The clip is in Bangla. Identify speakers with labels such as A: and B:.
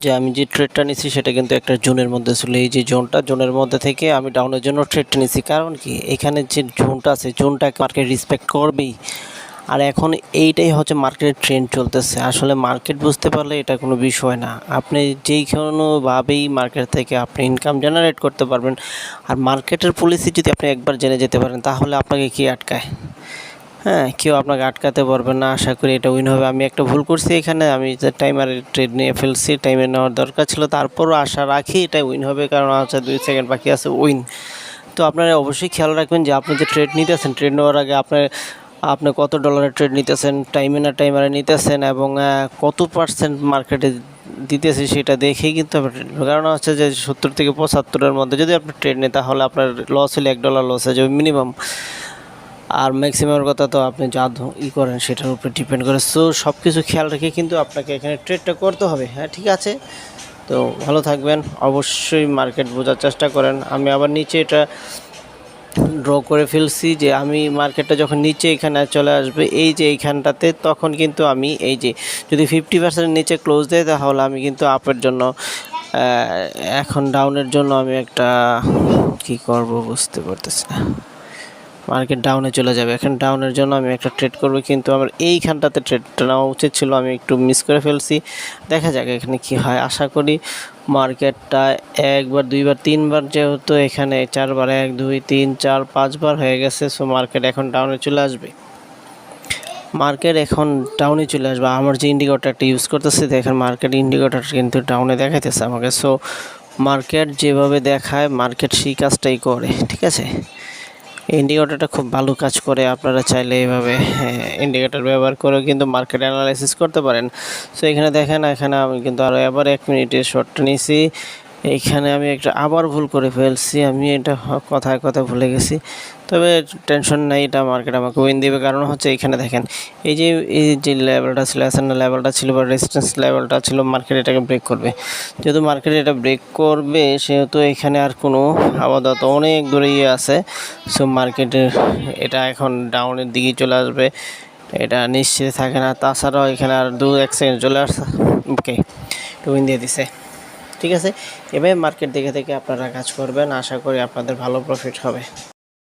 A: যে আমি যে ট্রেডটা নিছি সেটা কিন্তু একটা জোনের মধ্যে ছিল। এই যে জোনের মধ্যে থেকে আমি ডাউনের জন্য ট্রেডটা নিছি। কারণ কি, এখানে যে জোনটা আছে জোনটাকে মার্কেট রেসপেক্ট করবেই। আর এখন এইটাই হচ্ছে মার্কেটের ট্রেন্ড চলতেছে। আসলে মার্কেট বুঝতে পারলে এটা কোনো বিষয় না। আপনি যেই কোনোভাবেই মার্কেট থেকে আপনি ইনকাম জেনারেট করতে পারবেন। আর মার্কেটের পলিসি যদি আপনি একবার জেনে যেতে পারেন তাহলে আপনাকে কে আটকায়? হ্যাঁ, কেউ আপনাকে আটকাতে পারবে না। আশা করি এটা উইন হবে। আমি একটা ভুল করছি এখানে, আমি যে টাইমারে ট্রেড নিয়ে ফেলছি, টাইমে নেওয়ার দরকার ছিল। তারপরও আশা রাখি এটা উইন হবে, কারণ হচ্ছে 2 সেকেন্ড বাকি আছে উইন। তো আপনারা অবশ্যই খেয়াল রাখবেন যে আপনি যে ট্রেড নিতেছেন, ট্রেড নেওয়ার আগে আপনি কত ডলারের ট্রেড নিতেছেন, টাইমে না টাইমারে নিতেছেন, এবং কত পার্সেন্ট মার্কেটে দিতেছে সেটা দেখেই কিন্তু আপনি ট্রেড নেবেন। কারণ হচ্ছে যে 70 থেকে 75-এর মধ্যে যদি আপনি ট্রেড নেন তাহলে আপনার লস হলে $1 লস হয়ে যাবে মিনিমাম। আর ম্যাক্সিমামের কথা তো আপনি যা করেন সেটার উপরে ডিপেন্ড করে। সো সব কিছু খেয়াল রেখে কিন্তু আপনাকে এখানে ট্রেডটা করতে হবে। হ্যাঁ, ঠিক আছে। তো ভালো থাকবেন, অবশ্যই মার্কেট বোঝার চেষ্টা করেন। আমি আবার নিচে এটা ড্র করে ফেলছি যে আমি মার্কেটটা যখন নিচে এখানে চলে আসবে এই যে এইখানটাতে, তখন কিন্তু আমি এই যে যদি 50% নিচে ক্লোজ দেয় তাহলে আমি কিন্তু আপের জন্য, এখন ডাউনের জন্য আমি একটা কি করব বুঝতে পারতেছি না। মার্কেট ডাউনে চলে যাবে, এখন ডাউনের জন্য আমি একটা ট্রেড করব, কিন্তু আমার এইখানটাতে ট্রেডটা নেওয়া উচিত ছিল, আমি একটু মিস করে ফেলছি। দেখা যাক এখানে কি হয়। আশা করি মার্কেটটা একবার, দুইবার, তিনবার, যেহেতু এখানে 4বার, 1 2 3 4 5বার হয়ে গেছে। সো মার্কেট এখন ডাউনে চলে আসবে। মার্কেট এখন ডাউনে চলে আসবে। আমার যে ইন্ডিকেটরটা ইউজ করতেছি দেখেন, মার্কেট ইন্ডিকেটর কিন্তু ডাউনে দেখাইতেছে আমাকে। সো মার্কেট যেভাবে দেখায় মার্কেট সেই কাজটাই করে, ঠিক আছে। ইন্ডিকেটরটা খুব ভালো কাজ করে। আপনারা চাইলে এইভাবে ইন্ডিকেটর ব্যবহার করে কিন্তু মার্কেট অ্যানালাইসিস করতে পারেন। সো এখানে দেখেন, এখানে আমি কিন্তু আরও আবার 1 মিনিটের শর্টটা নিয়েছি। এইখানে আমি একটা আবার ভুল করে ফেলছি, আমি এটা কথায় কথায় ভুলে গেছি। তবে টেনশন নাই, এটা মার্কেট আমাকে উইন দেবে। কারণ হচ্ছে এইখানে দেখেন, এই যে লেভেলটা ছিল, এসএনএল লেভেলটা ছিল বা রেজিস্ট্যান্স লেভেলটা ছিল, মার্কেট এটাকে ব্রেক করবে। যেহেতু মার্কেট এটা ব্রেক করবে সেহেতু এখানে আর কোনো আপাতত অনেক দূরে আছে। সো মার্কেটের এটা এখন ডাউনের দিকে চলে আসবে, এটা নিশ্চিত থাকে না। তাছাড়াও এখানে আর 2-1 সেকেন্ড চলে আসছে। ওকে, উইন দিয়ে দিছে। ঠিক আছে, এভাবে মার্কেট দেখে আপনারা কাজ করবেন। আশা করি আপনাদের ভালো প্রফিট হবে।